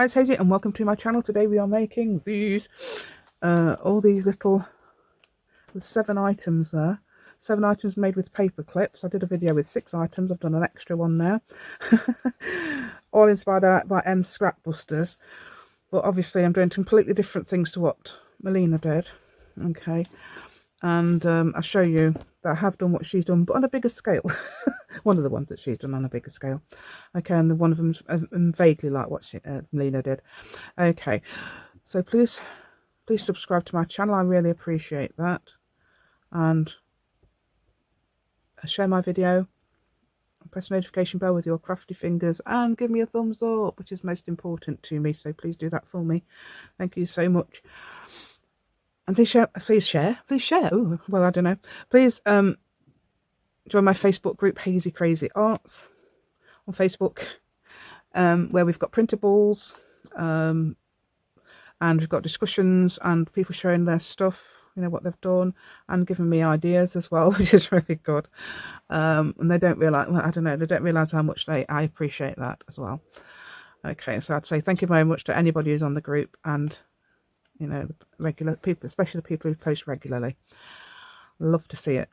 Hi, it's Hazy and welcome to my channel. Today we are making these, all these little, 7 items there. 7 items made with paper clips. I did a video with 6 items. I've done an extra one now. All inspired by M's Scrapbusters. But obviously I'm doing completely different things to what Melina did. Okay. And I'll show you that I have done what she's done, but on a bigger scale. One of the ones that she's done on a bigger scale. Okay, and one of them's vaguely like what Melina did. Okay, so please subscribe to my channel. I really appreciate that. And share my video. Press the notification bell with your crafty fingers and give me a thumbs up, which is most important to me. So please do that for me. Thank you so much. And please share. Oh, well, I don't know. Please join my Facebook group, Hazy Crazy Arts, on Facebook, where we've got printables, and we've got discussions and people sharing their stuff, you know, what they've done, and giving me ideas as well, which is really good. And they don't realise, well, I don't know, they don't realise how much I appreciate that as well. Okay, so I'd say thank you very much to anybody who's on the group, and you know, the regular people, especially the people who post regularly. Love to see it.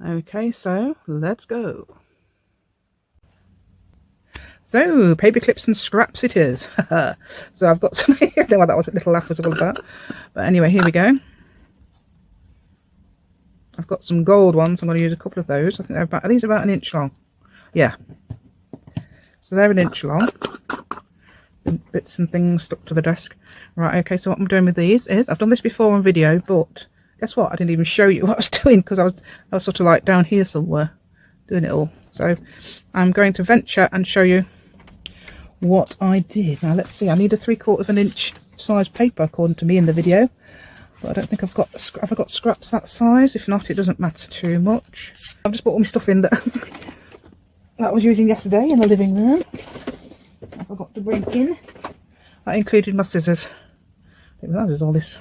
Okay, so let's go. So, paper clips and scraps it is. So I've got some, I don't know what that was, a little laugh was all about. But anyway, here we go. I've got some gold ones. I'm going to use a couple of those. I think they're about, are these about 1 inch long? Yeah. So they're 1 inch long. Bits and things stuck to the desk. Right, okay, so what I'm doing with these is, I've done this before on video, but guess what? I didn't even show you what I was doing because I was sort of like down here somewhere doing it all. So I'm going to venture and show you what I did. Now let's see, I need a 3/4 inch size paper according to me in the video, but I don't think I've got scraps that size. If not, it doesn't matter too much. I've just put all my stuff in that I was using yesterday in the living room. I forgot to bring in. That included my scissors. There's all this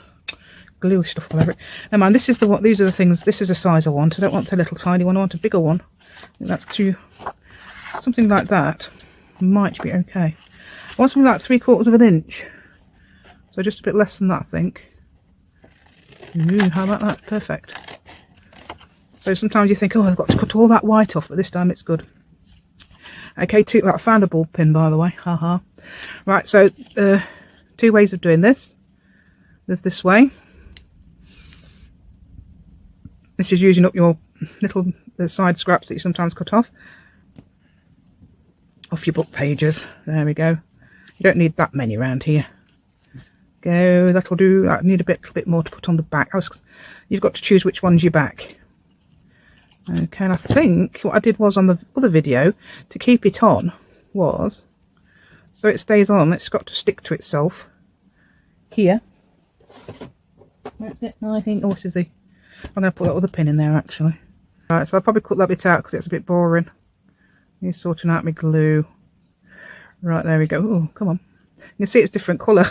glue stuff all over it. Never mind, this is the what. These are the things. This is the size I want. I don't want the little tiny one. I want a bigger one. I think that's something like that might be okay. I want something like 3/4 inch. So just a bit less than that, I think. Ooh, how about that? Perfect. So sometimes you think, oh, I've got to cut all that white off, but this time it's good. Okay, I found a ball pin, by the way. Haha. Right, so 2 ways of doing this. There's this way. This is using up your little side scraps that you sometimes cut off your book pages. There we go. You don't need that many around here. Go, that'll do. I need a bit more to put on the back. You've got to choose which one's your back. Okay, and I think what I did was on the other video to keep it on was, so it stays on, it's got to stick to itself here. That's it. No, I think, oh, this is I'm going to put that other pin in there actually. Right, so I'll probably cut that bit out because it's a bit boring. You're sorting out my glue. Right, there we go. Oh, come on. You can see it's different colour.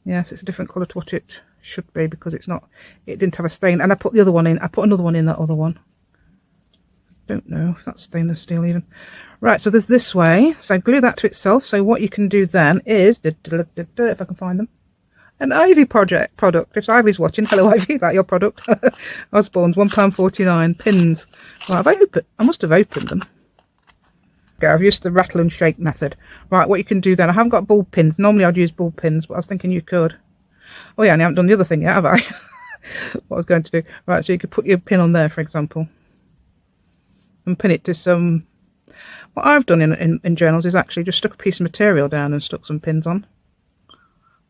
Yes, it's a different colour to what it should be because it didn't have a stain. And I put the other one in. I put another one in that other one. Don't know if that's stainless steel even. Right, so there's this way. So glue that to itself. So what you can do then is, if I can find them, an Ivy product. If Ivy's watching, hello Ivy, that your product. Osborne's £1.49 pins. Right, I must have opened them. Okay, I've used the rattle and shake method. Right, what you can do then, I haven't got ball pins. Normally I'd use ball pins, but I was thinking you could. Oh yeah, and I haven't done the other thing yet, have I? What I was going to do. Right, so you could put your pin on there, for example. And pin it to some... What I've done in journals is actually just stuck a piece of material down and stuck some pins on.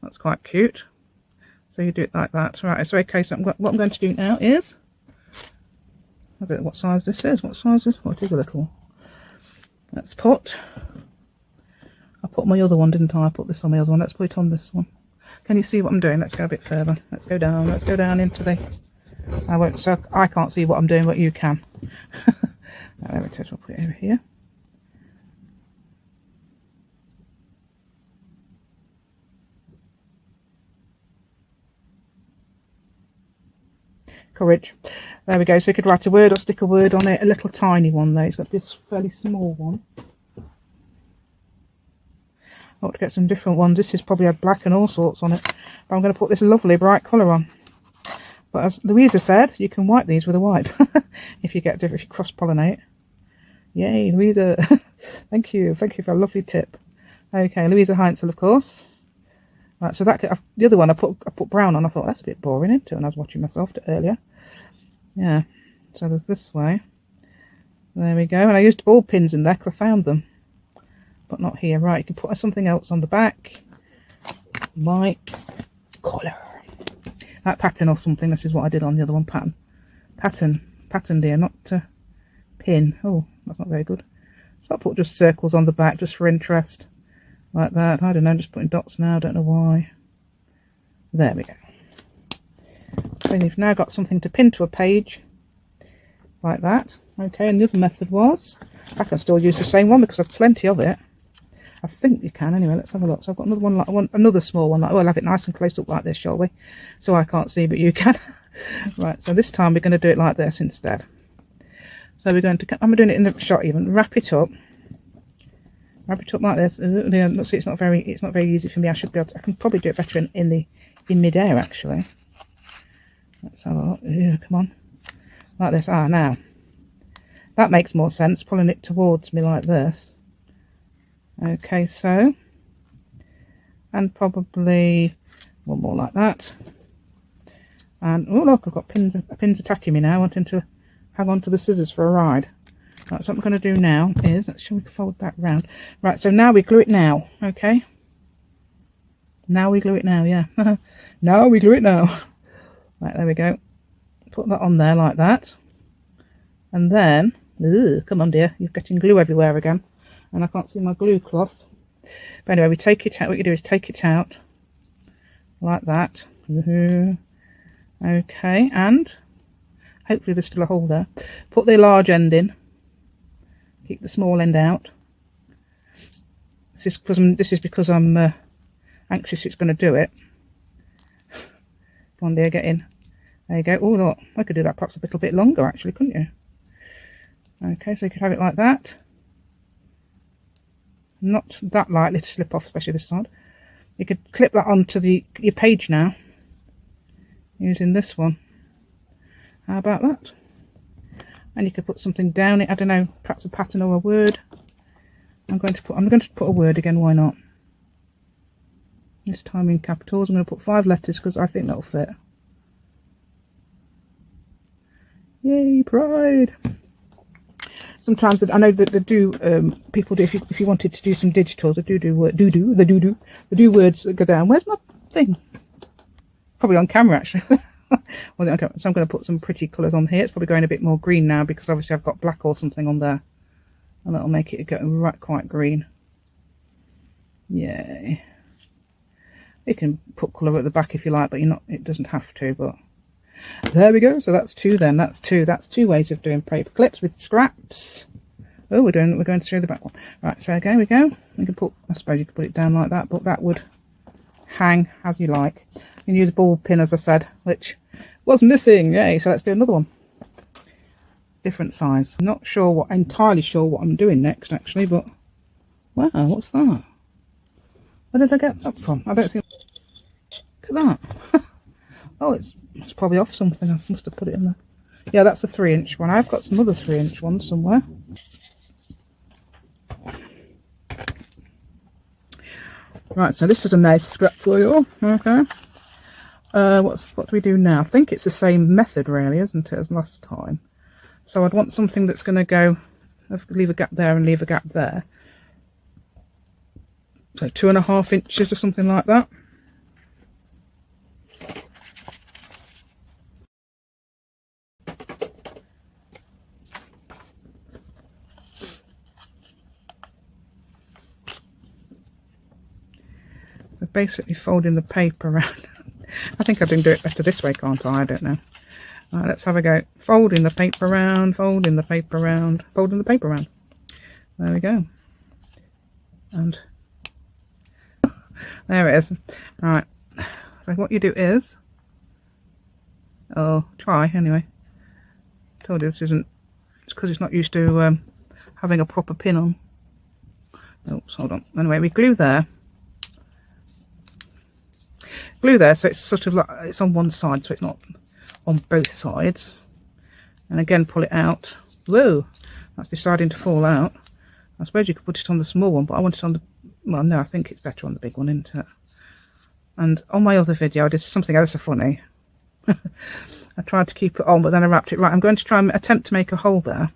That's quite cute. So you do it like that. Right, so okay, so what I'm going to do now is... I don't know what size this is. What size is... Well, it is a little one. Let's put... I put my other one, didn't I? I put this on my other one. Let's put it on this one. Can you see what I'm doing? Let's go a bit further. Let's go down. Let's go down into the... So I can't see what I'm doing, but you can. There we go. I'll put it over here. Courage. There we go. So you could write a word or stick a word on it. A little tiny one there. It's got this fairly small one. I ought to get some different ones. This is probably had black and all sorts on it. But I'm going to put this lovely bright colour on. But as Louisa said, you can wipe these with a wipe if you get different, if you cross-pollinate. Yay, Louisa! Thank you for a lovely tip. Okay, Louisa Heinzel, of course. Right, so that the other one I put brown on. I thought that's a bit boring, isn't it? When I was watching myself earlier. Yeah. So there's this way. There we go. And I used ball pins in there because I found them, but not here. Right, you can put something else on the back, like colour. That pattern or something. This is what I did on the other one. Pattern, dear, not pin. Oh, that's not very good. So I'll put just circles on the back just for interest, like that. I don't know, just putting dots now. I don't know why. There we go. So you've now got something to pin to a page, like that. Okay, and the other method was, I can still use the same one because I've plenty of it. I think you can anyway. Let's have a look. So I've got another one, like another small one. Like, oh, I'll have it nice and close up like this, shall we? So I can't see, but you can. Right. So this time we're going to do it like this instead. So we're going to. I'm doing it in the shot even. Wrap it up like this. Let's see. It's not very easy for me. I should be able to. I can probably do it better in mid-air actually. Let's have a look. Come on, like this. Ah, now that makes more sense. Pulling it towards me like this. Okay, so, and probably one more like that. And oh look, I've got pins attacking me now, wanting to hang on to the scissors for a ride. Right, so what I'm going to do now is, shall we fold that round? Right, so now we glue it now. Okay. Now we glue it now. Yeah. Now we glue it now. Right, there we go. Put that on there like that, and then, come on, dear, you're getting glue everywhere again. And I can't see my glue cloth. But anyway, we take it out. What you do is take it out like that. Okay, and hopefully there's still a hole there. Put the large end in. Keep the small end out. This is because I'm anxious it's going to do it. Come on, dear, get in. There you go. Oh, look, I could do that perhaps a little bit longer, actually, couldn't you? Okay, so you could have it like that. Not that likely to slip off, especially this side. You could clip that onto your page now, using this one. How about that? And you could put something down it. I don't know, perhaps a pattern or a word. I'm going to put a word again. Why not? This time in capitals. I'm going to put 5 letters because I think that'll fit. Yay, pride! Sometimes I know that they do. People do. If you wanted to do some digital, they do words that go down. Where's my thing? Probably on camera actually. Was it on camera? So I'm going to put some pretty colours on here. It's probably going a bit more green now because obviously I've got black or something on there, and that'll make it go right quite green. Yay! You can put colour at the back if you like, but you're not. It doesn't have to. But there we go. So that's 2 then. That's 2 ways of doing paper clips with scraps. Oh, we're going through the back one. Right, so again we go. We can put, I suppose you could put it down like that, but that would hang as you like. You can use a ball pin, as I said, which was missing. Yay, so let's do another one. Different size. I'm not entirely sure what I'm doing next actually, but wow, what's that? Where did I get that from? I don't think. Look at that. Oh, it's probably off something. I must have put it in there. Yeah, that's the 3-inch one. I've got some other 3-inch ones somewhere. Right, so this is a nice scrap for you. Okay. What do we do now? I think it's the same method really, isn't it, as last time. So I'd want something that's going to go, leave a gap there and leave a gap there. So 2.5 inches or something like that. So basically folding the paper around. I think I can do it better this way, can't I? I don't know. Right, let's have a go. Folding the paper around, folding the paper around, folding the paper around. There we go. And there it is. Right. So what you do is, try anyway. Told you this isn't. It's because it's not used to having a proper pin on. Oops, hold on. Anyway, we glue there. glue there, so it's sort of like it's on one side, so it's not on both sides. And again, pull it out. Whoa, that's deciding to fall out. I suppose you could put it on the small one, but I want it on the, well, no, I think it's better on the big one, isn't it? And on my other video I did something else so funny. I tried to keep it on, but then I wrapped it right. I'm going to try and attempt to make a hole there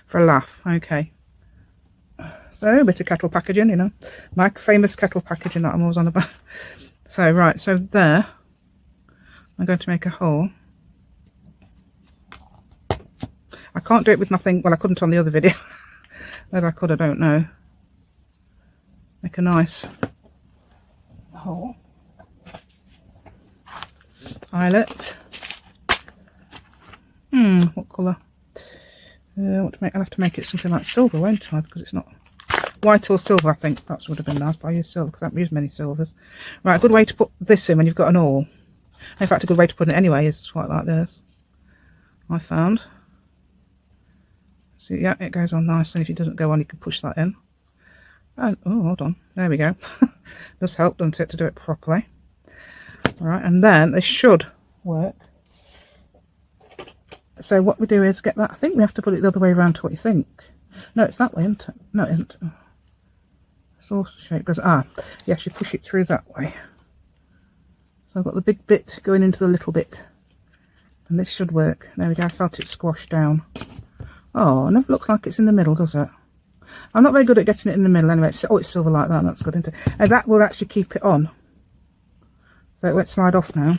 for a laugh. Okay, so a bit of kettle packaging, you know, my famous kettle packaging that I'm always on about. So right, so there I'm going to make a hole. I can't do it with nothing, well I couldn't on the other video. Whether I could, I don't know. Make a nice hole. Eyelet. What colour? I'll have to make it something like silver, won't I? Because it's not white or silver. I think that would have been nice, but I use silver because I haven't used many silvers. Right, a good way to put this in when you've got an awl. In fact, a good way to put it anyway is quite like this. I found. So yeah, it goes on nicely. If it doesn't go on, you can push that in. And, oh, hold on. There we go. Does help, doesn't it, to do it properly. Alright, and then this should work. So what we do is get that. I think we have to put it the other way around to what you think. No, it's that way, isn't it? No, it isn't. Saucer shape goes, yes, you push it through that way. So I've got the big bit going into the little bit. And this should work. There we go, I felt it squash down. Oh, it never looks like it's in the middle, does it? I'm not very good at getting it in the middle anyway. It's silver like that, and that's good, isn't it? And that will actually keep it on. So it won't slide off now.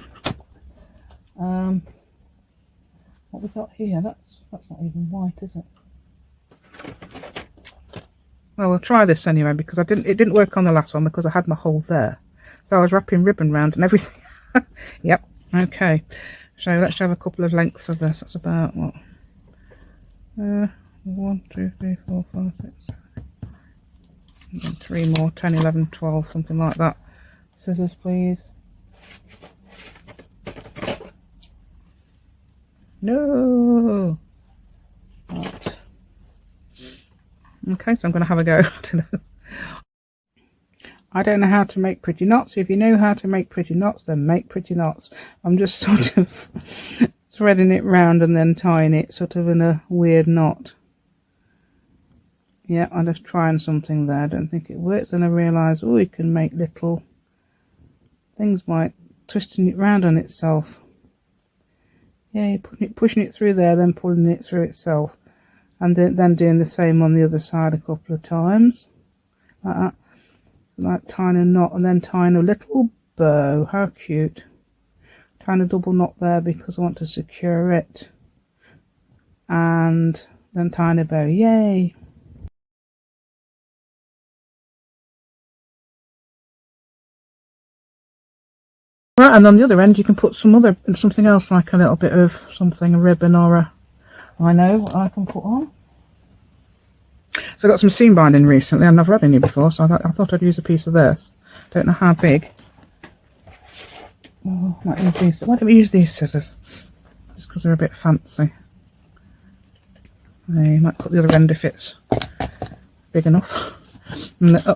What we've got here, that's not even white, is it? Well, we'll try this anyway, because it didn't work on the last one because I had my hole there. So I was wrapping ribbon round and everything. Yep, okay. So let's have a couple of lengths of this. That's about what? 1, 2, 3, 4, 5, 6, 7, and 3 more, 10, 11, 12, something like that. Scissors, please. No. Right. Okay, so I'm going to have a go. I don't know how to make pretty knots. If you know how to make pretty knots, then make pretty knots. I'm just sort of threading it round and then tying it sort of in a weird knot. Yeah, I'm just trying something there. I don't think it works. And I realise, oh, you can make little things by twisting it round on itself. Yeah, you're pushing it through there, then pulling it through itself. And then doing the same on the other side a couple of times. Like that. Like tying a knot and then tying a little bow. How cute. Tying a double knot there because I want to secure it. And then tying a bow. Yay! Right, and on the other end you can put something else, like a little bit of something, a ribbon or a, I know what I can put on. So I got some seam binding recently, and I've read any before, so I thought I'd use a piece of this. Don't know how big. Oh, might use these. Why don't we use these scissors? Just because they're a bit fancy. You might put the other end if it's big enough.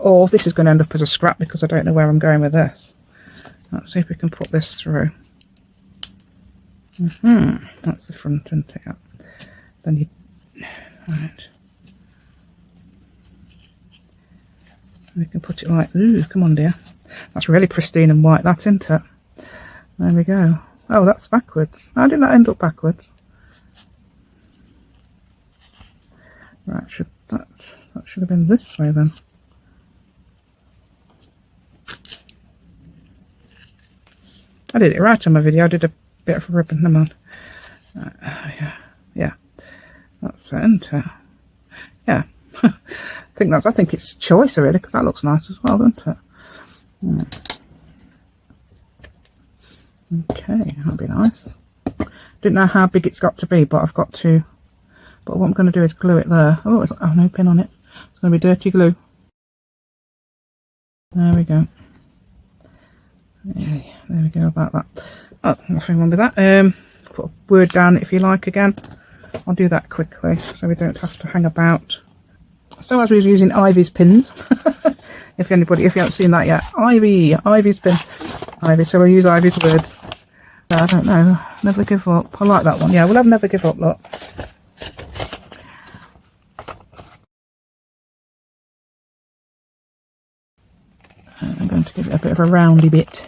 Or this is going to end up as a scrap because I don't know where I'm going with this. Let's see if we can put this through. That's the front, isn't it? Then you... Right. We can put it like... Ooh, come on, dear. That's really pristine and white, that, isn't it? There we go. Oh, that's backwards. How did that end up backwards? Right, that should have been this way then. I did it right on my video. I did a bit of ribbon. Never mind. Yeah. That's it, isn't it? Yeah. I think it's choice really, because that looks nice as well, doesn't it? Okay, that'll be nice. Didn't know how big it's got to be, but I've got to. But what I'm going to do is glue it there. Oh, no pin on it. It's going to be dirty glue. There we go. Yeah, there we go about that. Oh, nothing wrong with that. Put a word down if you like again. I'll do that quickly so we don't have to hang about. So as we was using Ivy's pins, if you haven't seen that yet, Ivy's pin. Ivy, so we'll use Ivy's words. I don't know. Never give up. I like that one. Yeah, we'll have never give up, look. I'm going to give it a bit of a roundy bit.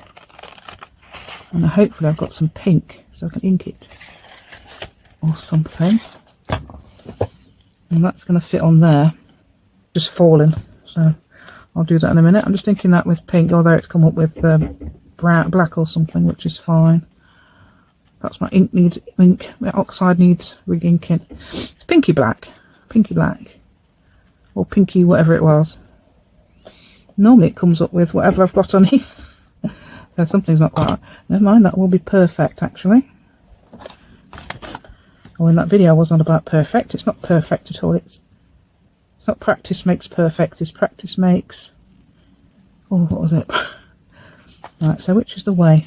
And hopefully I've got some pink so I can ink it. Or something. And that's going to fit on there. Just falling. So I'll do that in a minute. I'm just thinking that with pink, although it's come up with brown, black or something, which is fine. Perhaps my ink needs ink. My oxide needs re-inking. It's pinky black. Pinky black. Or pinky whatever it was. Normally it comes up with whatever I've got on here. So something's not quite right. Never mind, that will be perfect actually. Oh, in that video I was on about perfect. It's not perfect at all. It's not practice makes perfect. It's practice makes... Oh, what was it? Right, so which is the way?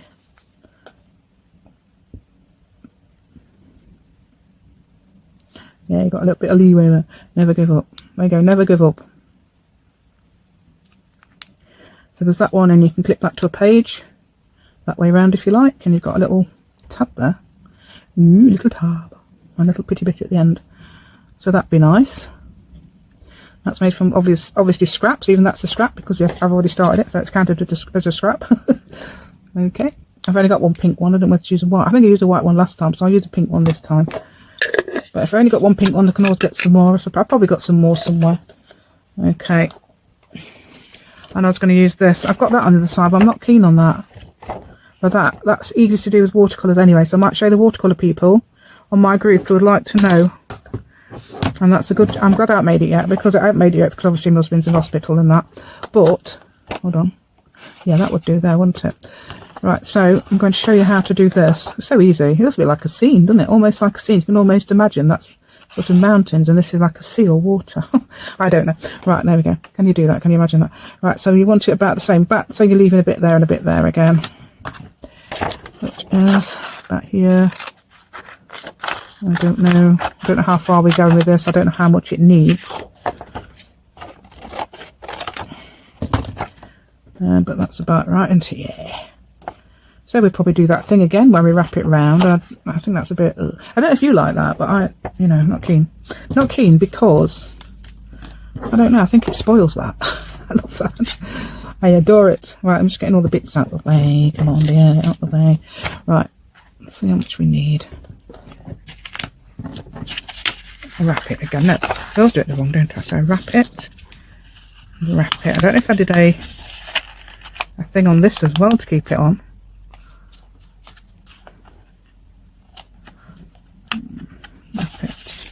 Yeah, you got a little bit of leeway there. Never give up. There you go, never give up. So there's that one, and you can clip that to a page. That way round if you like, and you've got a little tab there. Ooh, little tab. A little pretty bit at the end. So that'd be nice. That's made from obviously scraps. Even that's a scrap because I've already started it, so it's counted as a scrap. Okay. I've only got one pink one. I don't know whether to use a white. I think I used a white one last time, so I'll use a pink one this time. But if I've only got one pink one, I can always get some more. So I've probably got some more somewhere. Okay. And I was going to use this. I've got that on the other side, but I'm not keen on that. But that's easy to do with watercolours anyway, so I might show the watercolour people on my group who would like to know. And that's a good... I'm glad I haven't made it yet, because I haven't made it yet, because obviously my husband's in hospital and that. But, hold on. Yeah, that would do there, wouldn't it? Right, so I'm going to show you how to do this. It's so easy. It looks a bit like a scene, doesn't it? Almost like a scene. You can almost imagine that's sort of mountains, and this is like a sea or water. I don't know. Right, there we go. Can you do that? Can you imagine that? Right, so you want it about the same back, so you're leaving a bit there and a bit there again. Which is about here. I don't know how far we're going with this. I don't know how much it needs. But that's about right, isn't it? Yeah. So we'll probably do that thing again when we wrap it round. I think that's a bit... I don't know if you like that, but I'm not keen. Not keen because... I don't know, I think it spoils that. I love that. I adore it. Right, I'm just getting all the bits out of the way. Come on, dear, out of the way. Right, let's see how much we need. I'll wrap it again. No, I always do it the wrong, don't I? So wrap it. Wrap it. I don't know if I did a thing on this as well to keep it on. Wrap it.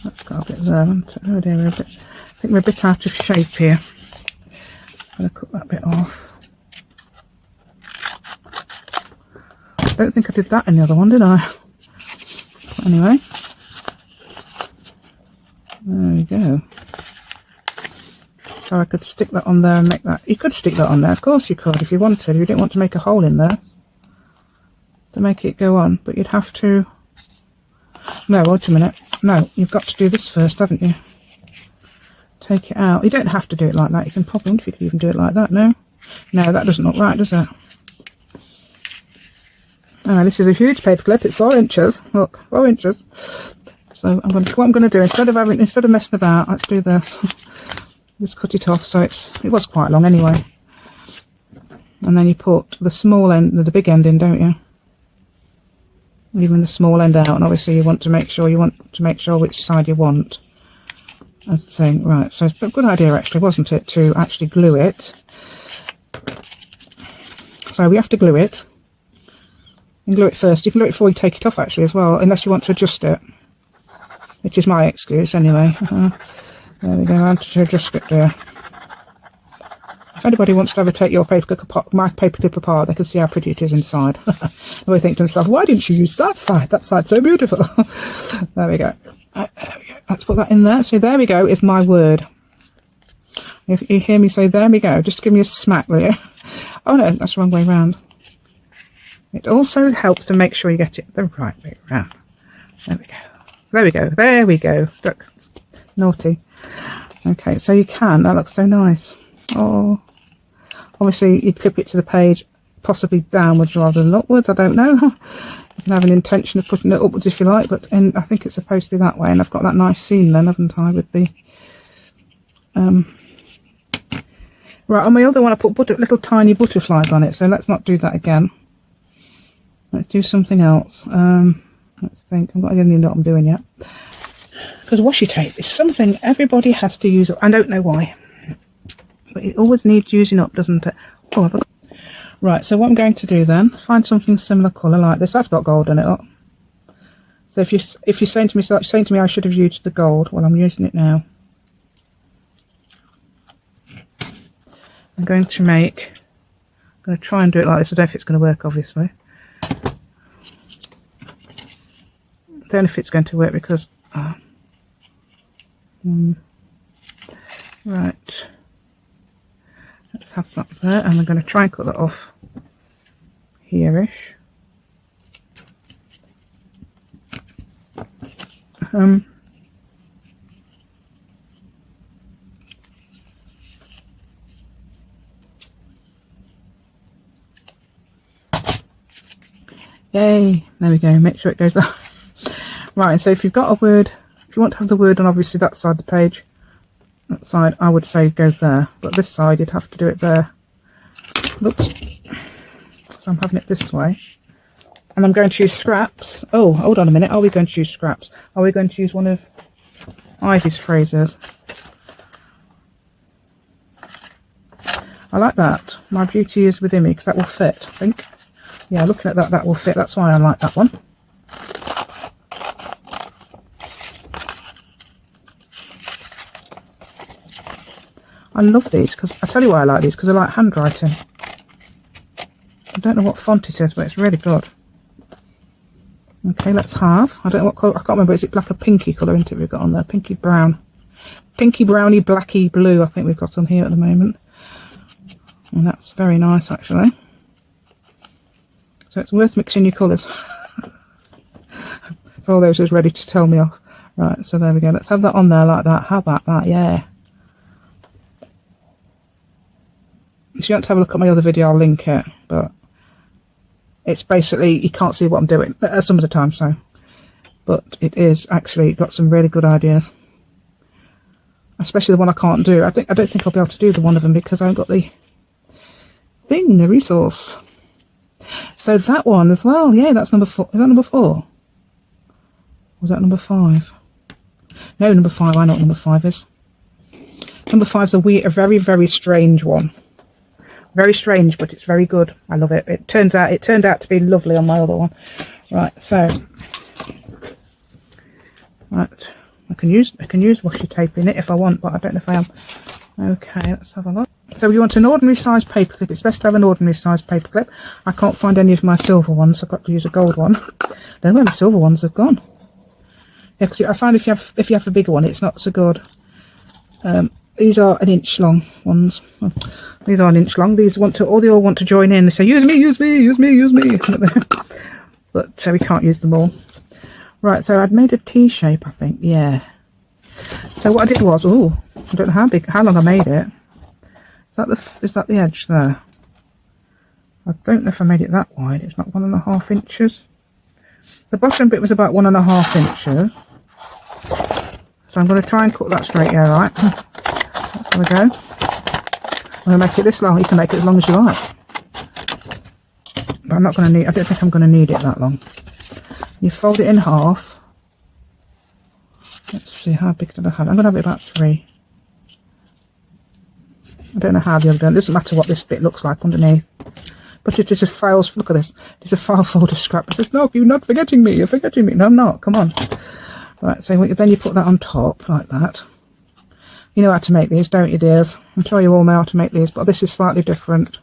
That's got a bit there. Oh dear, I think we're a bit out of shape here. I'm going to cut that bit off. I don't think I did that in the other one, did I? But anyway, there we go. So I could stick that on there and make that... You could stick that on there, of course you could, if you wanted. If you didn't want to make a hole in there to make it go on, but you'd have to... No, wait a minute. No, you've got to do this first, haven't you? Take it out. You don't have to do it like that. You can pop it, if you could even do it like that, no? No, that doesn't look right, does it? Oh, this is a huge paperclip. It's 4 inches. Look, 4 inches. So what I'm going to do, instead of messing about, let's do this. Just cut it off. So it was quite long anyway. And then you put the small end, the big end in, don't you? Leaving the small end out, and obviously you want to make sure which side you want. That's the thing, right? So it's a good idea, actually, wasn't it, to actually glue it? So we have to glue it. You can glue it first. You can glue it before you take it off, actually, as well, unless you want to adjust it, which is my excuse anyway. There we go. I want to adjust it there. If anybody wants to ever take your paperclip apart, my paperclip apart, they can see how pretty it is inside. They think to themselves, why didn't you use that side? That side's so beautiful. There we go. There we go. Let's put that in there. So there we go is my word. If you hear me say there we go, just give me a smack, will you? Oh no, that's the wrong way round. It also helps to make sure you get it the right way round. There we go. There we go. There we go. Look. Naughty. Okay, so you can. That looks so nice. Oh, Obviously you'd clip it to the page, possibly downwards rather than upwards, I don't know. You can have an intention of putting it upwards if you like, but I think it's supposed to be that way, and I've got that nice seam then, haven't I, with the right, on my other one I put little tiny butterflies on it, so let's not do that again. Let's do something else. Let's think. I've got any know what I'm doing yet. Because washi tape is something everybody has to use up. I don't know why, but it always needs using up, doesn't it? Oh, I've got... Right, so what I'm going to do then, find something similar colour like this. That's got gold in it. Look. So if you're saying to me I should have used the gold, well, I'm using it now. I'm going to try and do it like this. I don't know if it's going to work, obviously. I don't know if it's going to work because right, let's have that there, and I'm going to try and cut that off here-ish. Yay, there we go, make sure it goes there. Right, so if you've got a word, if you want to have the word on obviously that side of the page, that side I would say goes there, but this side you'd have to do it there. Oops. So I'm having it this way. And I'm going to use scraps. Oh, hold on a minute, are we going to use scraps? Are we going to use one of Ivy's phrases? I like that. My beauty is within me, because that will fit, I think. Yeah, looking at that, that will fit. That's why I like that one. I love these, because I tell you why I like these, because I like handwriting. I don't know what font it is, but it's really good. Okay, let's have. I don't know what colour. I can't remember. Is it like a pinky colour, isn't it? We've got on there pinky brown, pinky browny, blacky blue. I think we've got on here at the moment, and that's very nice actually. So it's worth mixing your colours. For all those who's ready to tell me off. Right, so there we go. Let's have that on there like that. How about that? Yeah. If you want to have a look at my other video, I'll link it. But it's basically, you can't see what I'm doing some of the time, so. But it is actually got some really good ideas. Especially the one I can't do. I don't think I'll be able to do the one of them because I haven't got the thing, the resource. So that one as well, yeah, that's number 4. Is that number 4? Or was that number 5? No, number 5, I know what number 5 is. Number 5's a very, very strange one. Very strange, but it's very good. I love it. It turned out to be lovely on my other one. Right, so right, I can use washi tape in it if I want, but I don't know if I am. Okay, let's have a look. So you want an ordinary size paperclip. It's best to have an ordinary size paperclip. I can't find any of my silver ones, so I've got to use a gold one. Don't know where the silver ones have gone. Yeah, because I find if you have a bigger one, it's not so good. These are an inch long ones. These are an inch long. These they all want to join in. They say, use me, use me, use me, use me. But we can't use them all. Right, so I'd made a T shape, I think. Yeah. So what I did was, oh, I don't know how long I made it. Is that the edge there? I don't know if I made it that wide. It's not 1.5 inches. The bottom bit was about 1.5 inches. So I'm going to try and cut that straight here, right? There we go. I'm going to make it this long. You can make it as long as you like. But I don't think I'm going to need it that long. You fold it in half. Let's see, how big did I have? I'm going to have it about 3. I don't know how the other done. It doesn't matter what this bit looks like underneath. But it is a file, look at this. It's a file folder scrap. It says, no, you're not forgetting me. You're forgetting me. No, I'm not. Come on. Right, so then you put that on top like that. You know how to make these, don't you, dears? I'm sure you all know how to make these, but this is slightly different.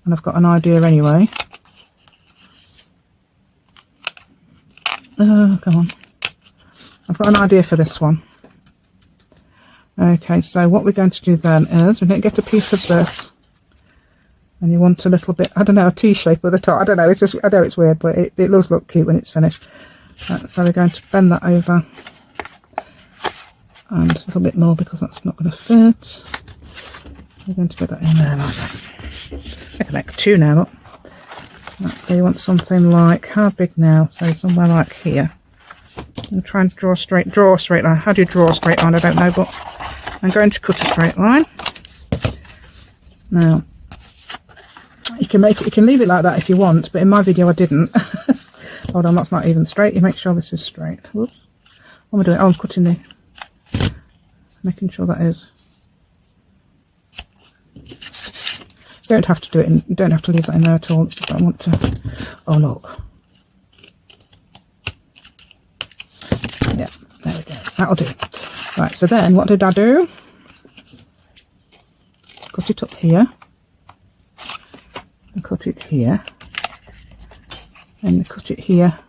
And I've got an idea anyway. Come on. I've got an idea for this one. Okay, so what we're going to do then is we're going to get a piece of this, and you want a little bit, I don't know, a T shape with the top. I don't know, I know it's weird, but it does look cute when it's finished. So we're going to bend that over and a little bit more because that's not going to fit. We're going to put that in there like that. I can make 2 now, look. Right, so you want something like, how big now? So somewhere like here. I'm trying to draw a straight line. How do you draw a straight line? I don't know, but I'm going to cut a straight line. Now, you can leave it like that if you want, but in my video I didn't. Hold on, that's not even straight. You make sure this is straight. Whoops. What am I doing? Oh, I'm cutting the, making sure that is. You don't have to do it, you don't have to leave that in there at all. It's just I want to, oh look. Yeah, there we go. That'll do. Right, so then what did I do? Cut it up here. And cut it here. And cut it here.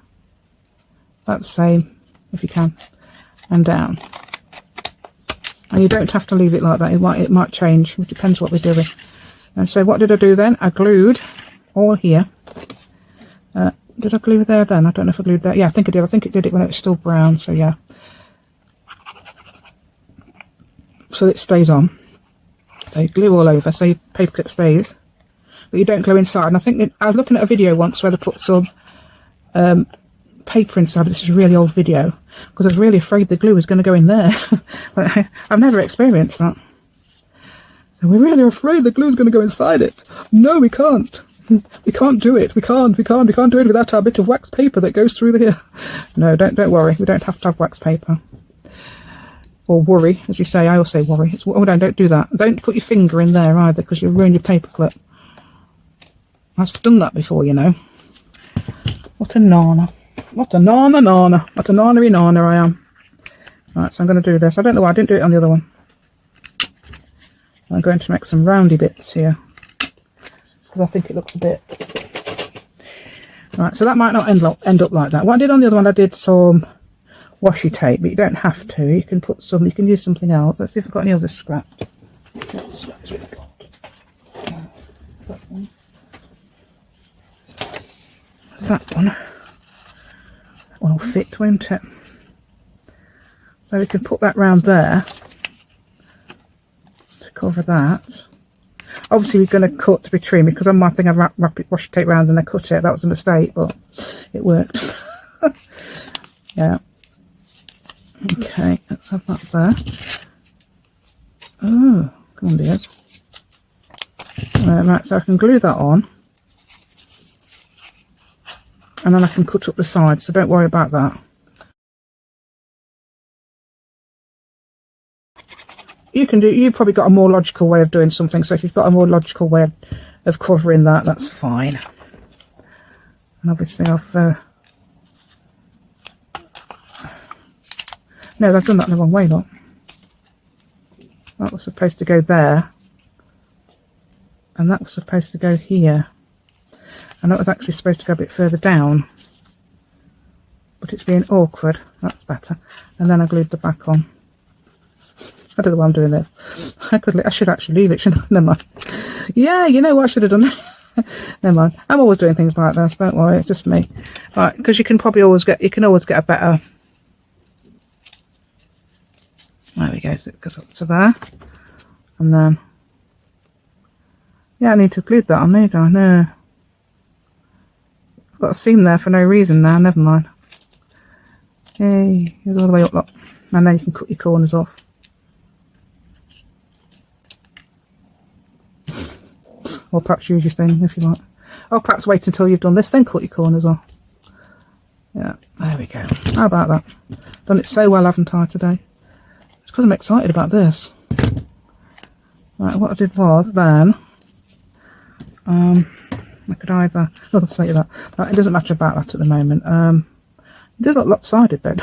That's the same, if you can. And down. And you don't have to leave it like that. It might change. It depends what we're doing. And so what did I do then? I glued all here. Did I glue there then? I don't know if I glued there. Yeah, I think I did. I think it did it when it was still brown. So yeah. So it stays on. So you glue all over. So your paperclip stays. But you don't glue inside. And I think I was looking at a video once where they put some paper inside. This is a really old video. Because I was really afraid the glue was going to go in there. But I've never experienced that. So we're really afraid the glue's going to go inside it. No, we can't. We can't do it. We can't do it without our bit of wax paper that goes through here. No, don't worry. We don't have to have wax paper. Or worry, as you say. I always say worry. Oh, no, don't do that. Don't put your finger in there either, because you'll ruin your paperclip. I've done that before, you know. What a nana. What a nana. What a nana I am. Right, so I'm going to do this. I don't know why I didn't do it on the other one. I'm going to make some roundy bits here because I think it looks a bit right. So that might not end up like that. What I did on the other one, I did some washi tape, but you don't have to. You can put some. You can use something else. Let's see if I've got any other scraps. What scraps we've got? That one. That's that one. That one will fit, won't it? So we can put that round there. Cover that. Obviously we're going to cut between, because on my thing I wrap washi tape round and I cut it. That was a mistake, but it worked. Yeah. Okay, let's have that there. Oh, come on dears. Right, so I can glue that on. And then I can cut up the sides, so don't worry about that. You've probably got a more logical way of doing something, so if you've got a more logical way of covering that, that's fine. And obviously I've no, I've done that in the wrong way, look. That was supposed to go there, and that was supposed to go here, and that was actually supposed to go a bit further down, but it's being awkward. That's better. And then I glued the back on. I don't know why I'm doing this. I should actually leave it, shouldn't I? Never mind. Yeah, you know what I should have done. Never mind. I'm always doing things like this, don't worry, it's just me. Right, because you can always get a better. There we go, so it goes up to there. And then yeah, I need to glue that on, need I? No. I've got a seam there for no reason now, never mind. Hey, it goes all the way up, look. And then you can cut your corners off. Or perhaps use your thing if you like. Or perhaps wait until you've done this, then cut your corners off. Yeah, there we go. How about that? Done it so well, haven't I, today? It's because I'm excited about this. Right, what I did was then, I could either, I'll say that. It doesn't matter about that at the moment. It does look lopsided though.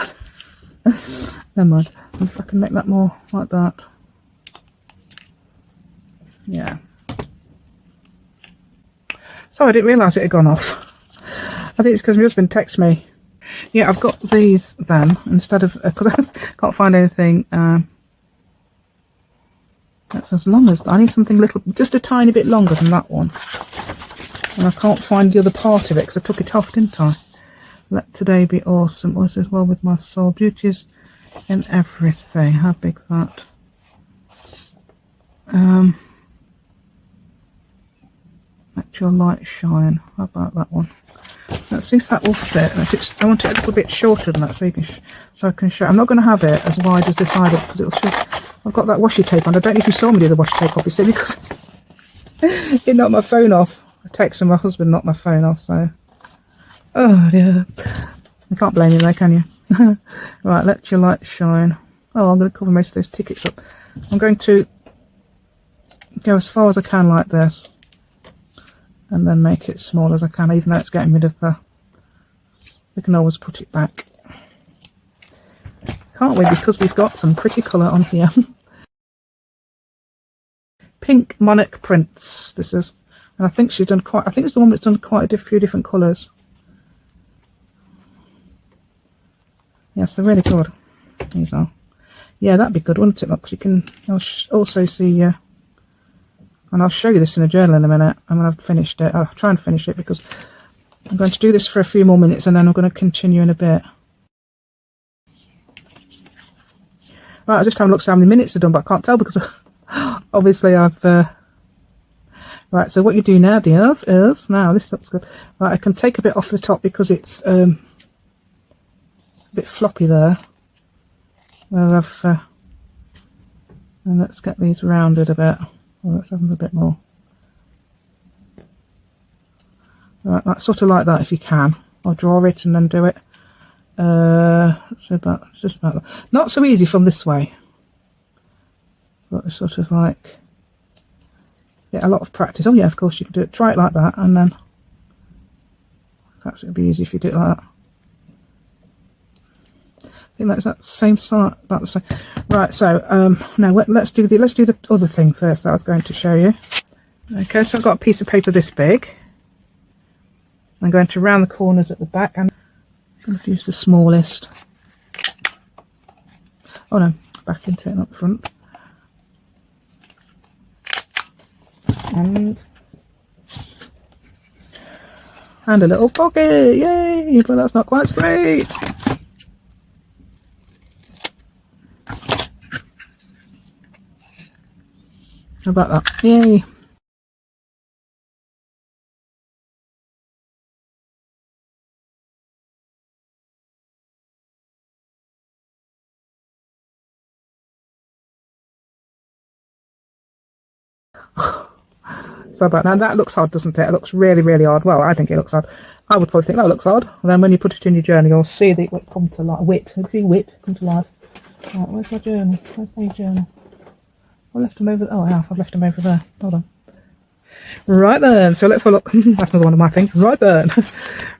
Never mind. If I can make that more like that. Yeah. So I didn't realise it had gone off. I think it's because my husband texted me. Yeah, I've got these then, instead of, because I can't find anything, that's as long as, I need something little, just a tiny bit longer than that one. And I can't find the other part of it, because I took it off, didn't I? Let today be awesome. Was as well with my soul. Beauties in everything. How big's that? Let your light shine. How about that one? Let's see if that will fit. I want it a little bit shorter than that, so you can so I can show. I'm not going to have it as wide as this either because it'll show. I've got that washi tape on. I don't know if you saw me do the washi tape, obviously, because it knocked my phone off. A text from my husband knocked my phone off, so. Oh dear. You can't blame him though, can you? Right, let your light shine. Oh, I'm going to cover most of those tickets up. I'm going to go as far as I can like this. And then make it small as I can, even though it's getting rid of the... We can always put it back. Can't we? Because we've got some pretty colour on here. Pink Monarch Prints, this is. And I think she's done quite... I think it's the one that's done quite a few different colours. Yes, they're really good. These are. Yeah, that'd be good, wouldn't it? Look, 'cause you can also see... and I'll show you this in a journal in a minute. And when I've finished it, I'll try and finish it because I'm going to do this for a few more minutes and then I'm going to continue in a bit. Right, I just haven't looked how many minutes I've done, but I can't tell because obviously I've... Right, so what you do now, dears, is... Now, this looks good. Right, I can take a bit off the top because it's a bit floppy there. Where I've... and let's get these rounded a bit. Well, let's have them a bit more. Right, that's sort of like that if you can. I'll draw it and then do it. It's just about that. Not so easy from this way. But it's sort of like... Get a lot of practice. Oh yeah, of course you can do it. Try it like that and then... Perhaps it would be easy if you do it like that. I think that's that same side, about the same. Right, so now let's do the other thing first that I was going to show you. Okay, so I've got a piece of paper this big. I'm going to round the corners at the back and I'm going to use the smallest. Oh no, back into it, not the front. And a little pocket, yay! But that's not quite straight. How about that? Yay! So about now, that looks odd, doesn't it? It looks really, really odd. Well, I think it looks odd. I would probably think that looks odd. And then when you put it in your journal, you'll see that it will come to life. Wit, see wit come to life. Right, where's my journal? Where's my journal? I left them over. Oh, I have. I've left them over there. Hold on. Right then. So let's have a look. That's another one of my things. Right then.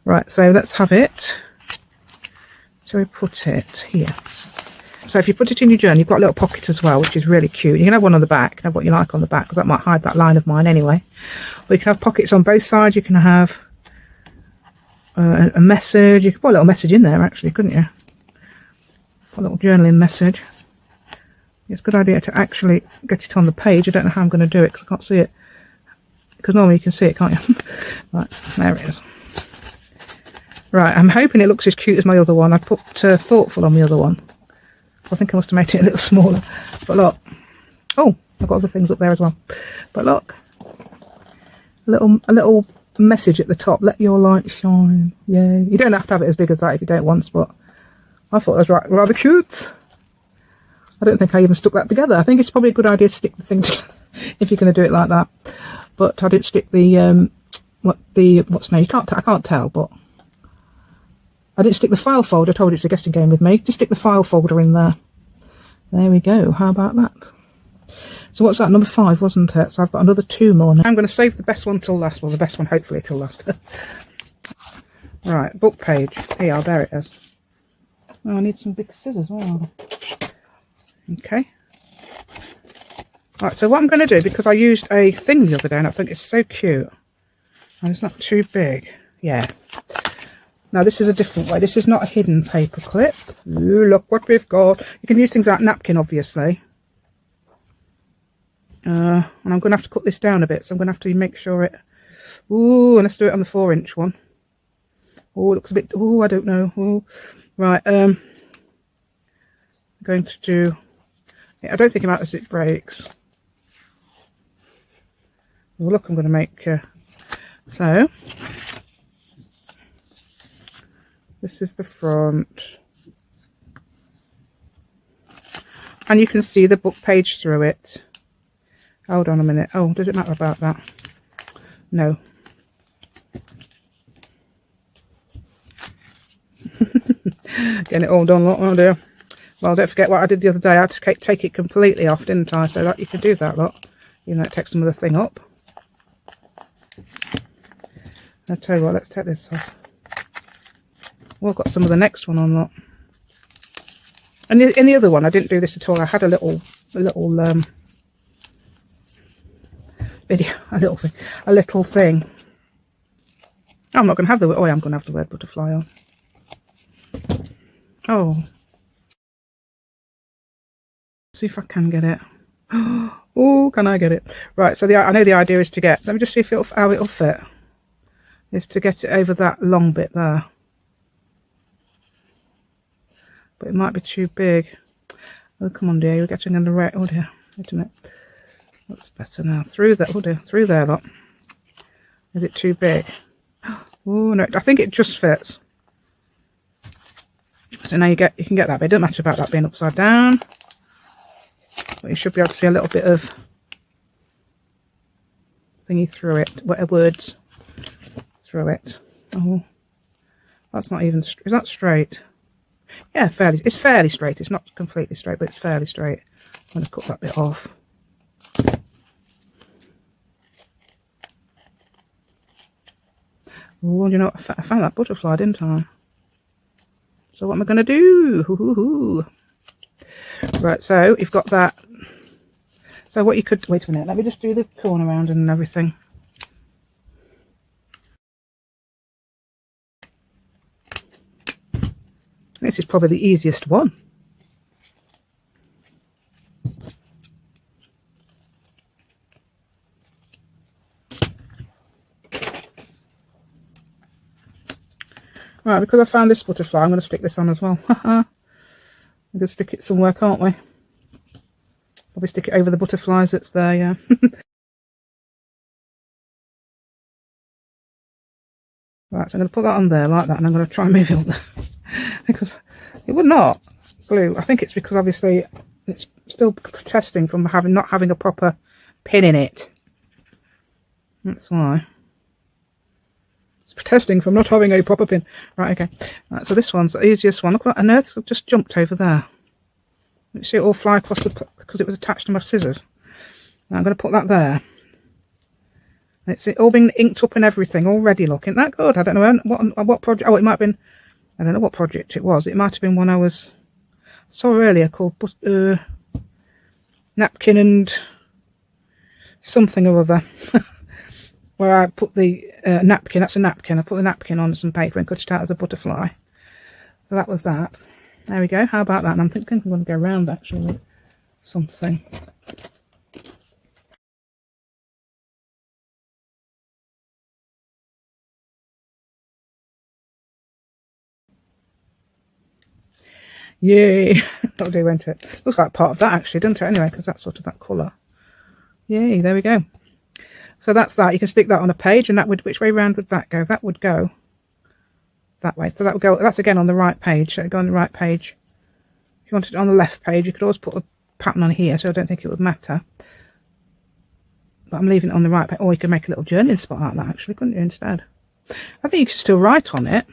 Right. So let's have it. Shall we put it here? So if you put it in your journal, you've got a little pocket as well, which is really cute. You can have one on the back, have what you like on the back, because that might hide that line of mine anyway. But you can have pockets on both sides. You can have a message. You could put a little message in there, actually, couldn't you? Put a little journaling message. It's a good idea to actually get it on the page. I don't know how I'm going to do it because I can't see it. Because normally you can see it, can't you? Right, there it is. Right, I'm hoping it looks as cute as my other one. I put thoughtful on the other one. I think I must have made it a little smaller. But look. Oh, I've got other things up there as well. But look. A little message at the top. Let your light shine. Yay. You don't have to have it as big as that if you don't want, but I thought it was rather cute. I don't think I even stuck that together. I think it's probably a good idea to stick the thing together if you're going to do it like that. But I didn't stick the what's now? I can't tell, but I didn't stick the file folder. I told you it's a guessing game with me. Just stick the file folder in there. There we go. How about that? So what's that? Number 5, wasn't it? So I've got another 2 more now. I'm going to save the best one till last. Well, the best one hopefully till last. Right, book page. Here, there it is. Oh, I need some big scissors. Where are they? Okay. Right, so what I'm going to do, because I used a thing the other day and I think it's so cute. And it's not too big. Yeah. Now this is a different way. This is not a hidden paper clip. Ooh, look what we've got. You can use things like napkin, obviously. And I'm going to have to cut this down a bit. So I'm going to have to make sure it... Ooh, and let's do it on the 4-inch one. Oh, it looks a bit... Oh, I don't know. Ooh. Right, I'm going to do... I don't think it matters if it breaks. Well, look, I'm going to make... So this is the front, and you can see the book page through it. Hold on a minute. Oh, does it matter about that? No. Getting it all done, look. Oh dear. Well, don't forget what I did the other day. I had to take it completely off, didn't I? So that you could do that, look. Even though it takes some of the thing up. I'll tell you what, let's take this off. Well, I've got some of the next one on, look. And in the other one, I didn't do this at all. I had a little video, a little thing. I'm not going to have the, oh, I am going to have the word butterfly on. Oh. See if I can get it. Oh, can I get it? Right, so I know the idea is to get, let me just see if how it'll fit. Is to get it over that long bit there. But it might be too big. Oh, come on, dear, you're getting in the right. Oh, dear, wait a minute. That's better now. Through there, oh, dear, through there, look. Is it too big? Oh, no, I think it just fits. So now you can get that bit. It doesn't matter about that being upside down. But you should be able to see a little bit of thingy through it. Words through it. Oh, that's not even. Is that straight? Yeah, fairly. It's fairly straight. It's not completely straight, but it's fairly straight. I'm going to cut that bit off. Oh, you know, I found that butterfly, didn't I? So what am I going to do? Hoo-hoo-hoo. Right, so you've got that. So what you could, wait a minute, let me just do the corner round and everything. This is probably the easiest one. Right, because I found this butterfly, I'm going to stick this on as well. We're going to stick it somewhere, can't we? Probably stick it over the butterflies that's there, yeah. Right, so I'm going to put that on there like that, and I'm going to try and move it up there. Because it would not glue. I think it's because obviously it's still protesting from not having a proper pin in it. That's why. It's protesting from not having a proper pin. Right, okay. Right, so this one's the easiest one. Look what an earth just jumped over there. You see it all fly across because it was attached to my scissors. Now I'm going to put that there. It's all been inked up and everything already. Look, isn't that good? I don't know what project. Oh, it might have been. I don't know what project it was. It might have been one I saw earlier called Napkin and something or other. Where I put the napkin. That's a napkin. I put the napkin on some paper and cut it out as a butterfly. So that was that. There we go. How about that? And I'm thinking I'm going to go round actually with something. Yay! That'll do, won't it? Looks like part of that actually, doesn't it? Anyway, because that's sort of that colour. Yay! There we go. So that's that. You can stick that on a page, and that would. Which way round would that go? That would go that way. So that would go. That's again on the right page. So it'd go on the right page. If you wanted it on the left page, you could always put a pattern on here. So I don't think it would matter. But I'm leaving it on the right page. Or you could make a little journaling spot like that, actually, couldn't you? Instead, I think you could still write on it.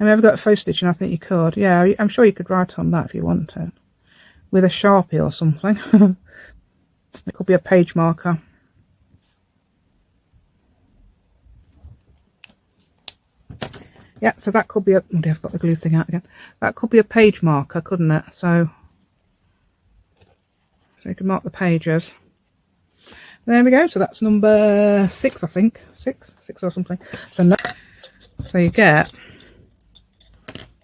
I mean, I've got a faux stitch, and I think you could. Yeah, I'm sure you could write on that if you wanted, with a Sharpie or something. It could be a page marker. Yeah, so that could be a. Oh dear, I've got the glue thing out again. That could be a page marker, couldn't it? So you can mark the pages. There we go. So that's number 6, I think. 6 or something. So you get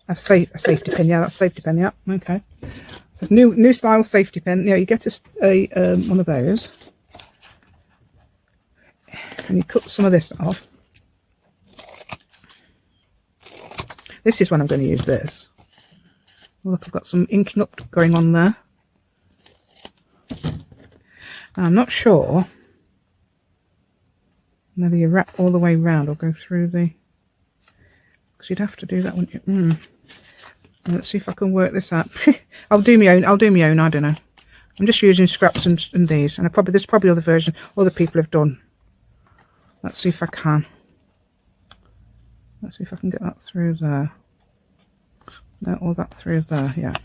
a safety pin. Yeah, that's a safety pin. Yeah, okay. So new style safety pin. Yeah, you get a one of those, and you cut some of this off. This is when I'm going to use this. Look, I've got some inking up going on there. Now, I'm not sure Whether you wrap all the way round or go through the... Because you'd have to do that, wouldn't you? Let's see if I can work this out. I'll do my own, I don't know. I'm just using scraps and these. And there's probably other versions other people have done. Let's see if I can. Let's see if I can get that through there. No, or that through there, yeah.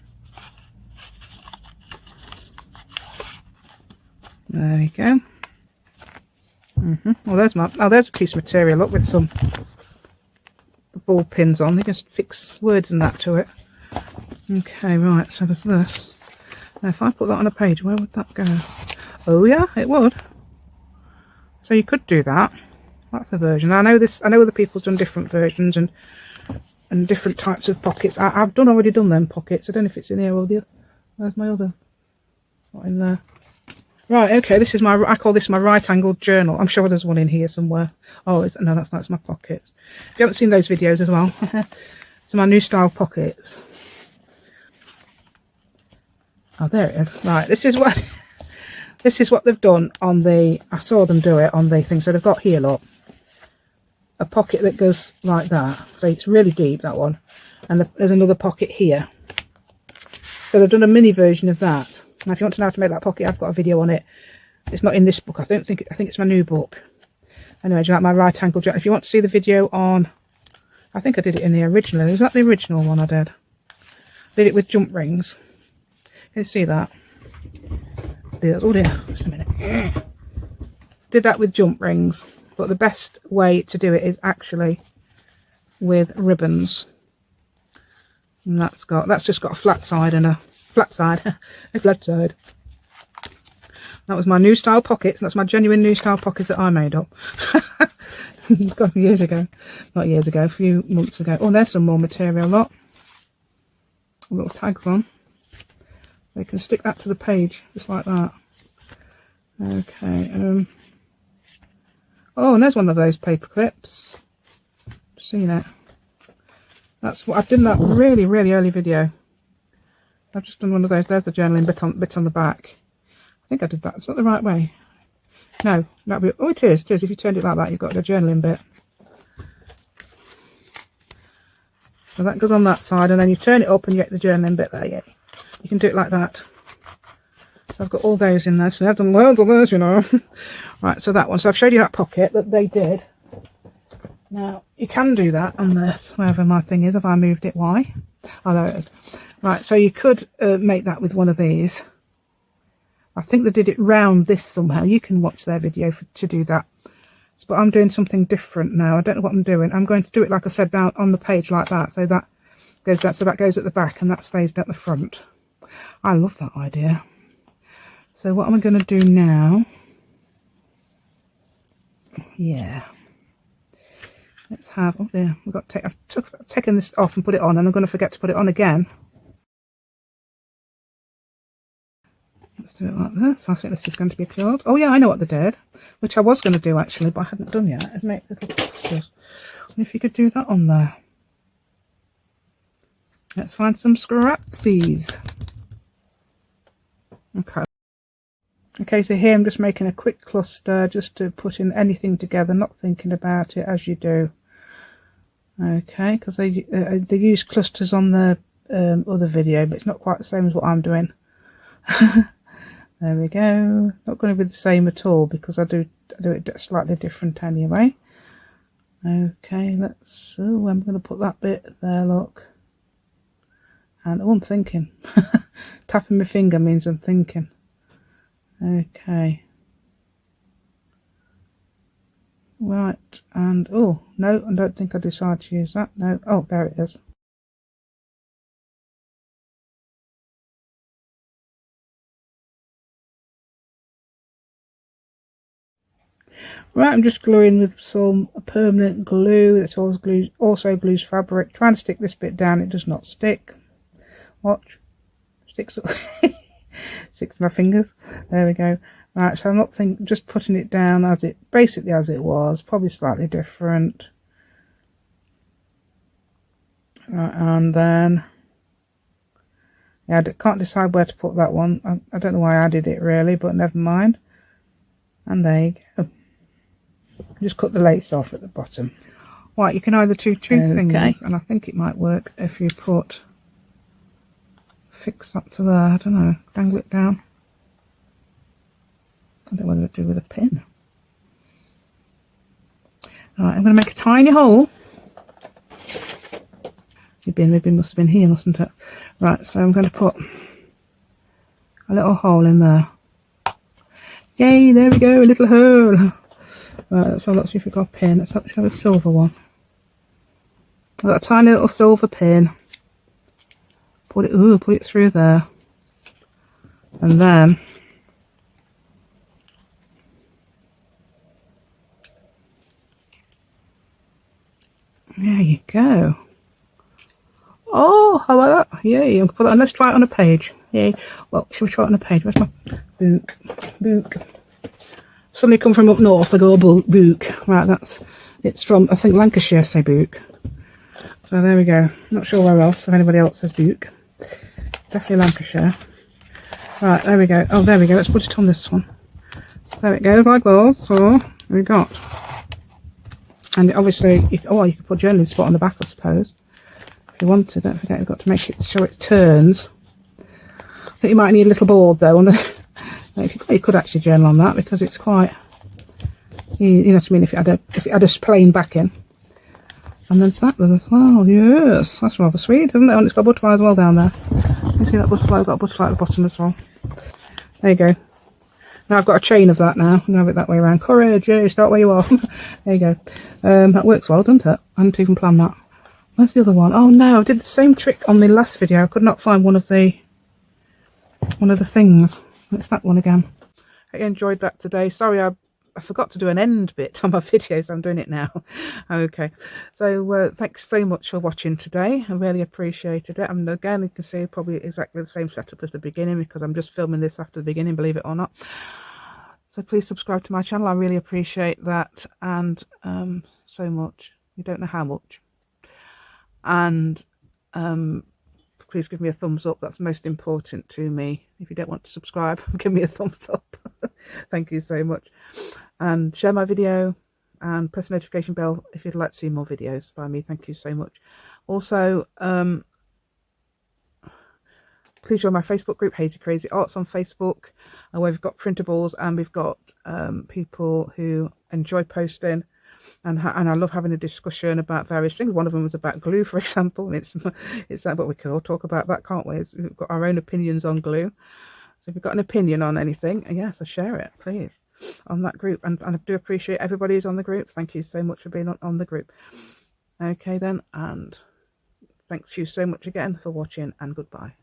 There you go. Well, there's a piece of material, look, with some ball pins on. They just fix words and that to it. Okay, right, so there's this. Now if I put that on a page, where would that go? Oh yeah, it would. So you could do that. That's a version. I know other people's done different versions and different types of pockets. I've already done them pockets. I don't know if it's in here or the other. Where's my other? Not in there. Right, okay, this is I call this my right-angled journal. I'm sure there's one in here somewhere. Oh, no, that's not, it's my pocket. If you haven't seen those videos as well. So my new style pockets. Oh, there it is. Right, this is what they've done on the, I saw them do it on the thing. So they've got here, look, a pocket that goes like that. So it's really deep, that one. And there's another pocket here. So they've done a mini version of that. Now, if you want to know how to make that pocket, I've got a video on it. It's not in this book. I think it's my new book. Anyway, do you like my right angle journal? If you want to see the video on, I think I did it in the original. Is that the original one I did? I did it with jump rings. Can you see that? Oh dear, just a minute. Did that with jump rings, but the best way to do it is actually with ribbons. And that's just got a flat side and a flat side. A flat side. That was my new style pockets, and that's my genuine new style pockets that I made up. God, years ago. Not years ago, a few months ago. Oh, there's some more material, look. Little tags on. You can stick that to the page, just like that. Okay. Oh, and there's one of those paper clips. Seen it. That's what I've done, that really early video. I've just done one of those. There's the journaling bit on the back. I think I did that. Is that the right way? No, oh, it is. It is. If you turned it like that, you've got the journaling bit. So that goes on that side, and then you turn it up and you get the journaling bit there. Yeah, you can do it like that. So I've got all those in there. So I've done loads of those, you know. Right, so that one. So I've showed you that pocket that they did. Now you can do that on this, wherever my thing is. Have I moved it? Why? Oh, there it is. Right, so you could make that with one of these. I think they did it round this somehow. You can watch their video to do that. But I'm doing something different now. I don't know what I'm doing. I'm going to do it, like I said, down on the page like that. So that goes down, so that goes at the back and that stays down the front. I love that idea. So what am I going to do now? Yeah. Let's have, oh dear, I've taken this off and put it on, and I'm going to forget to put it on again. Let's do it like this. I think this is going to be called. Oh yeah, I know what they did, which I was going to do actually, but I hadn't done yet, is make little textures. And if you could do that on there. Let's find some scrapsies. Okay. Okay, so here I'm just making a quick cluster just to put in anything together, not thinking about it as you do. Okay, because they use clusters on the other video, but it's not quite the same as what I'm doing. There we go. Not going to be the same at all because I do it slightly different anyway. Okay, I'm going to put that bit there, look. And oh, I'm thinking. Tapping my finger means I'm thinking. Okay. Right, and oh, no, I don't think I decided to use that. No, oh, there it is. Right, I'm just gluing with some permanent glue. That's also glues fabric. Trying to stick this bit down, it does not stick. Watch. Sticks my fingers. There we go. Right, so I'm not just putting it down basically as it was, probably slightly different. Right, and then yeah, I can't decide where to put that one. I don't know why I did it really, but never mind. And there you go. Just cut the lace off at the bottom. Right, you can either do two things, and I think it might work if you fix that to there, I don't know, dangle it down. I don't know whether to do with a pin. Alright, I'm going to make a tiny hole. The bin must have been here, mustn't it? Right, so I'm going to put a little hole in there. Yay, there we go, a little hole. Right, let's see if we've got a pin. Let's have a silver one. I've got a tiny little silver pin. Put it through there. And then there you go. Oh, how about that? Yay, put that on. Let's try it on a page. Yay. Well, shall we try it on a page? Where's my book? Suddenly come from up north, I go book. Right, it's from, I think, Lancashire, say book. So there we go. Not sure where else, if anybody else says book. Definitely Lancashire. Right, there we go. Oh, there we go. Let's put it on this one. So it goes like those. So we got. And obviously, you could put a journaling spot on the back, I suppose. If you wanted. Don't forget, you've got to make it so it turns. I think you might need a little board though. You could actually journal on that because it's quite. You know what I mean? If it had a plain backing. And then snapper as well. Yes, that's rather sweet, isn't it? And it's got a butterfly as well down there. You see that butterfly? I've got a butterfly at the bottom as well. There you go. Now I've got a chain of that now. I'm going to have it that way around. Courage, yeah, start where you are. There you go. That works well, doesn't it? I hadn't even planned that. Where's the other one? Oh no, I did the same trick on the last video. I could not find one of the things. It's that one again. I enjoyed that today. Sorry, I forgot to do an end bit on my video, so I'm doing it now. Okay, so thanks so much for watching today. I really appreciated it. And again, you can see probably exactly the same setup as the beginning because I'm just filming this after the beginning, believe it or not. So please subscribe to my channel. I really appreciate that, and so much. You don't know how much. And please give me a thumbs up. That's most important to me. If you don't want to subscribe, give me a thumbs up. Thank you so much. And share my video and press the notification bell if you'd like to see more videos by me. Thank you so much. Also, please join my Facebook group, Hazy Crazy Arts, on Facebook, where we've got printables and we've got people who enjoy posting. And I love having a discussion about various things. One of them was about glue, for example. And it's that, but we can all talk about that, can't we? We've got our own opinions on glue. So if you've got an opinion on anything, yes, share it, please, on that group. And I do appreciate everybody who's on the group. Thank you so much for being on the group. Okay then, and thanks you so much again for watching, and goodbye.